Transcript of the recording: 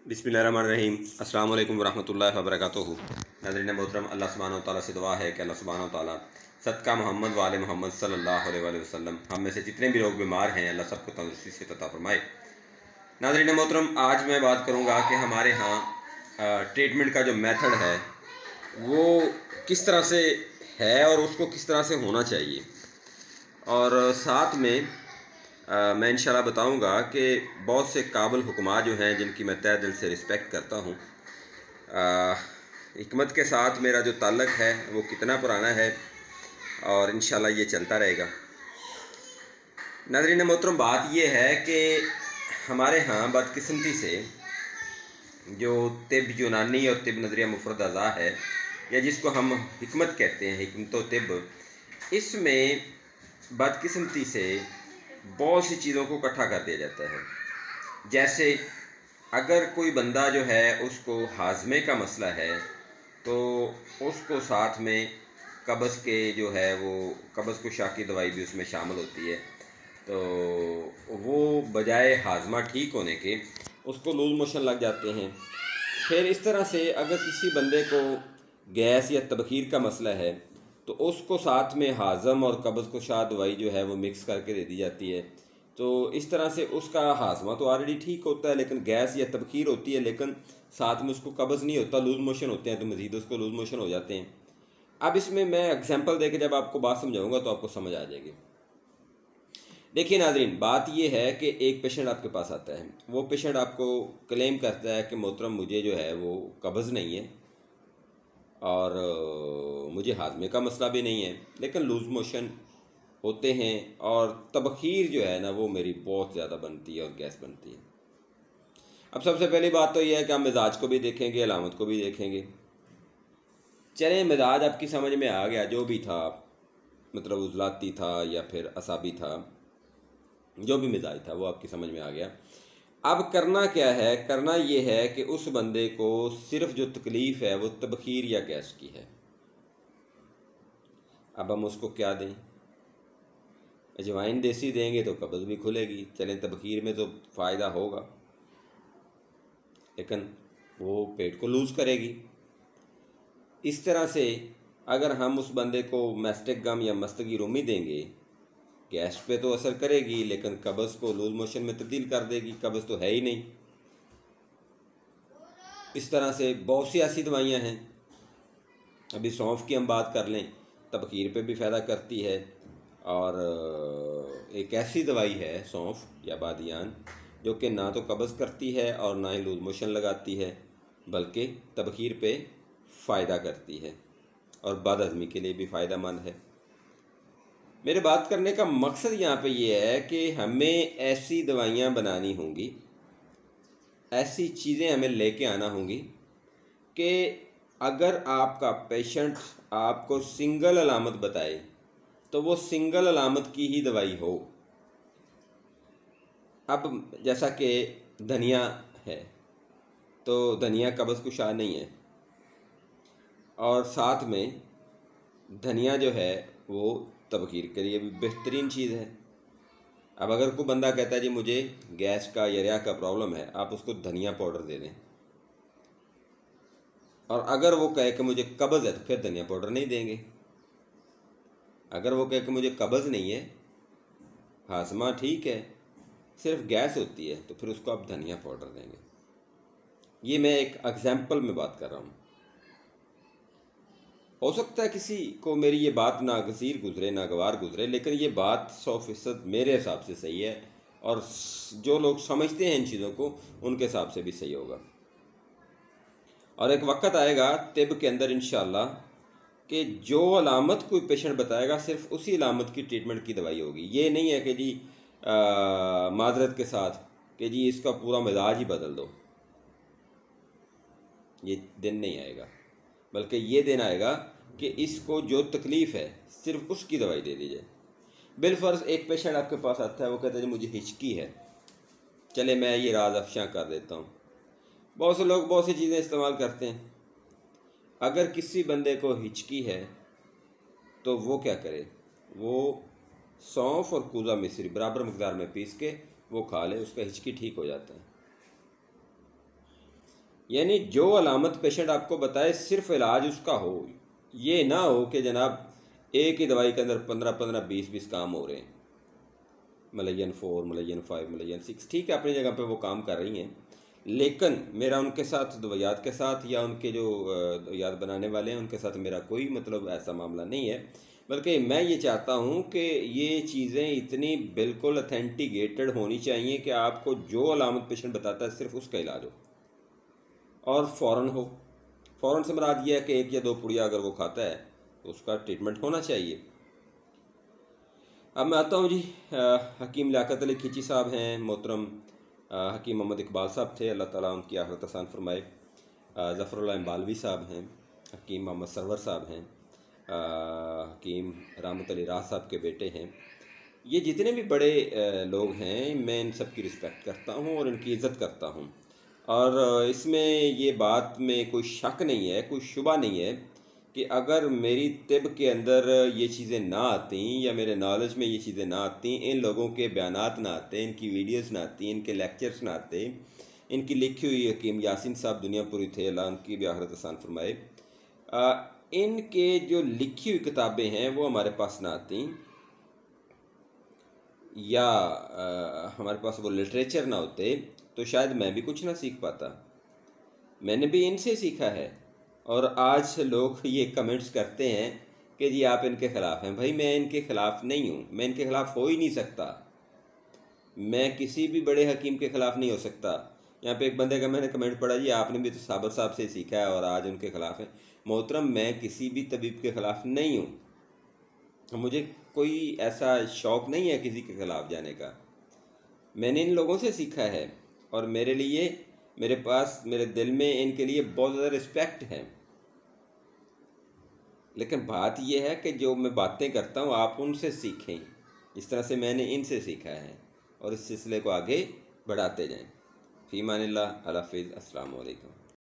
बिस्मिल्लाहिर्रहमानिर्रहीम। अस्सलाम वालेकुम वरहमतुल्लाहि वबरकातुहू। नाज़रीन मोहतरम, अल्लाह सुब्हानहू व तआला से दुआ है कि अल्लाह सुब्हानहू व तआला सदका मोहम्मद वाले मोहम्मद सल्लल्लाहु अलैहि वसल्लम हम में से जितने भी लोग बीमार हैं अल्लाह सबको तंदुरुस्ती से अता फरमाए। नाज़रीन मोहतरम, आज मैं बात करूँगा कि हमारे यहाँ ट्रीटमेंट का जो मेथड है वो किस तरह से है और उसको किस तरह से होना चाहिए, और साथ में मैं इंशाल्लाह बताऊंगा कि बहुत से काबिल हुक्मा जो हैं जिनकी मैं तहे दिल से रिस्पेक्ट करता हूँ, हिकमत के साथ मेरा जो ताल्लुक़ है वो कितना पुराना है और इंशाल्लाह ये चलता रहेगा। नाज़रीन मोहतरम, बात ये है कि हमारे यहाँ बदकिस्मती से जो तिब यूनानी और तिब नज़रिया मुफरद अज़ा है, या जिसको हम हिकमत कहते हैं, हिकमत तिब, इसमें बदकिस्मती से बहुत सी चीज़ों को इकट्ठा कर दिया जाता है। जैसे अगर कोई बंदा जो है उसको हाजमे का मसला है तो उसको साथ में कब्ज़ के जो है वो कब्ज़ कुशा की दवाई भी उसमें शामिल होती है, तो वो बजाय हाजमा ठीक होने के उसको लूज़ मोशन लग जाते हैं। फिर इस तरह से अगर किसी बंदे को गैस या तबखीर का मसला है तो उसको साथ में हाज़म और कब्ज़ कुशा दवाई जो है वो मिक्स करके दे दी जाती है। तो इस तरह से उसका हाजमा तो ऑलरेडी ठीक होता है, लेकिन गैस या तबखीर होती है, लेकिन साथ में उसको कब्ज़ नहीं होता, लूज़ मोशन होते हैं, तो मज़ीद उसको लूज़ मोशन हो जाते हैं। अब इसमें मैं एग्जांपल देके जब आपको बात समझाऊंगा तो आपको समझ आ जाएगी। देखिए नाज़रीन, बात यह है कि एक पेशेंट आपके पास आता है, वो पेशेंट आपको क्लेम करता है कि मोहतरम मुझे जो है वो कब्ज़ नहीं है और मुझे हाजमे का मसला भी नहीं है, लेकिन लूज़ मोशन होते हैं और तबखीर जो है ना वो मेरी बहुत ज़्यादा बनती है और गैस बनती है। अब सबसे पहली बात तो यह है कि हम मिजाज को भी देखेंगे, अलामत को भी देखेंगे। चले मिजाज आपकी समझ में आ गया, जो भी था, मतलब उजलाती था या फिर असाबी था, जो भी मिजाज था वो आपकी समझ में आ गया। अब करना क्या है? करना ये है कि उस बंदे को सिर्फ जो तकलीफ़ है वो तबखीर या गैस की है। अब हम उसको क्या दें? अजवाइन देसी देंगे तो कब्ज़ भी खुलेगी, चलें तबखीर में तो फ़ायदा होगा, लेकिन वो पेट को लूज़ करेगी। इस तरह से अगर हम उस बंदे को मैस्टिक गम या मस्तगी रूमी देंगे, गैस पे तो असर करेगी लेकिन कब्ज़ को लूज़ मोशन में तब्दील कर देगी, कब्ज़ तो है ही नहीं। इस तरह से बहुत सी ऐसी दवाइयाँ हैं। अभी सौंफ की हम बात कर लें, तबखीर पे भी फ़ायदा करती है, और एक ऐसी दवाई है सौंफ या बादियान जो कि ना तो कब्ज़ करती है और ना ही लूज़ मोशन लगाती है, बल्कि तबखीर पे फ़ायदा करती है और बदहज़मी के लिए भी फ़ायदेमंद है। मेरे बात करने का मकसद यहाँ पे ये है कि हमें ऐसी दवाइयाँ बनानी होंगी, ऐसी चीज़ें हमें लेके आना होंगी कि अगर आपका पेशेंट आपको सिंगल अलामत बताए तो वो सिंगल अलामत की ही दवाई हो। अब जैसा कि धनिया है तो धनिया कब्ज़ कुशा नहीं है, और साथ में धनिया जो है वो तबखीर के लिए भी बेहतरीन चीज़ है। अब अगर कोई बंदा कहता है जी मुझे गैस का या रिया का प्रॉब्लम है, आप उसको धनिया पाउडर दे दें, और अगर वो कहे कि मुझे कब्ज़ है तो फिर धनिया पाउडर नहीं देंगे। अगर वो कहे कि मुझे कब्ज़ नहीं है, हाजमा ठीक है, सिर्फ गैस होती है, तो फिर उसको आप धनिया पाउडर देंगे। ये मैं एक एग्जाम्पल में बात कर रहा हूँ। हो सकता है किसी को मेरी ये बात नागज़ीर गुजरे, नागवार गुजरे, लेकिन ये बात 100% मेरे हिसाब से सही है, और जो लोग समझते हैं इन चीज़ों को उनके हिसाब से भी सही होगा। और एक वक्त आएगा तिब के अंदर इंशाअल्लाह कि जो अलामत कोई पेशेंट बताएगा सिर्फ उसी अलामत की ट्रीटमेंट की दवाई होगी। ये नहीं है कि जी माजरत के साथ कि जी इसका पूरा मिजाज ही बदल दो, ये दिन नहीं आएगा, बल्कि ये दिन आएगा कि इसको जो तकलीफ़ है सिर्फ उसकी दवाई दे दी जाए। बिलफर्ज एक पेशेंट आपके पास आता है, वो कहता है जी मुझे हिचकी है। चले मैं ये राज अफशा कर देता हूँ। बहुत से लोग बहुत सी चीज़ें इस्तेमाल करते हैं। अगर किसी बंदे को हिचकी है तो वो क्या करे? वो सौंफ और कूज़ा मिश्री बराबर मकदार में पीस के वो खा ले, उसका हिचकी ठीक हो जाता है। यानी जो अलामत पेशेंट आपको बताए सिर्फ इलाज उसका हो, ये ना हो कि जनाब एक ही दवाई के अंदर 15-15, 20-20 काम हो रहे हैं। मलयन 4, मलयन 5, मलयन 6 ठीक है, अपनी जगह पे वो काम कर रही हैं, लेकिन मेरा उनके साथ दवायात के साथ या उनके जो दवायात बनाने वाले हैं उनके साथ मेरा कोई मतलब ऐसा मामला नहीं है, बल्कि मैं ये चाहता हूँ कि ये चीज़ें इतनी बिल्कुल अथेंटिकेटेड होनी चाहिए कि आपको जो अलामत पेशेंट बताता है सिर्फ उसका इलाज हो और फ़ौरन हो। फ़ौरन से मुराद ये है कि 1 या 2 पुड़िया अगर वो खाता है तो उसका ट्रीटमेंट होना चाहिए। अब मैं आता हूँ जी, हकीम लियाकत अली खिची साहब हैं, मोहतरम हकीम मोहम्मद इकबाल साहब थे, अल्लाह ताला उनकी आखिरत आसान फरमाए। ज़फ़रुल्लाह इम्बालवी साहब हैं, हकीम मोहम्मद सरवर साहब हैं, हकीम रहमत अली राह साहब के बेटे हैं। ये जितने भी बड़े लोग हैं, मैं इन सब की रिस्पेक्ट करता हूँ और इनकी इज़्ज़त करता हूँ, और इसमें ये बात में कोई शक नहीं है, कोई शुबा नहीं है कि अगर मेरी तिब के अंदर ये चीज़ें ना आती या मेरे नॉलेज में ये चीज़ें ना आती, इन लोगों के बयानात ना आते, इनकी वीडियोस ना आती, इनके लेक्चर्स ना आते, इनकी लिखी हुई हकीम यासीन साहब दुनियापुरी थे, अल्लाह उनकी भी आखिरत आसान फरमाए, इनके जो लिखी हुई किताबें हैं वो हमारे पास ना आती, या हमारे पास वो लिटरेचर ना होते, तो शायद मैं भी कुछ ना सीख पाता। मैंने भी इनसे सीखा है। और आज लोग ये कमेंट्स करते हैं कि जी आप इनके ख़िलाफ़ हैं। भाई मैं इनके ख़िलाफ़ नहीं हूँ, मैं इनके ख़िलाफ़ हो ही नहीं सकता, मैं किसी भी बड़े हकीम के ख़िलाफ़ नहीं हो सकता। यहाँ पे एक बंदे का मैंने कमेंट पढ़ा, जी आपने भी तो साबर साहब से सीखा है और आज उनके ख़िलाफ़ है। मोहतरम मैं किसी भी तबीब के ख़िलाफ़ नहीं हूँ, मुझे कोई ऐसा शौक़ नहीं है किसी के ख़िलाफ़ जाने का। मैंने इन लोगों से सीखा है और मेरे लिए, मेरे पास, मेरे दिल में इनके लिए बहुत ज़्यादा रिस्पेक्ट है। लेकिन बात यह है कि जो मैं बातें करता हूँ आप उनसे सीखें, इस तरह से मैंने इनसे सीखा है, और इस सिलसिले को आगे बढ़ाते जाएं। फ़ी अमानिल्लाह, अल्लाह हाफ़िज़, अस्सलामु अलैकुम।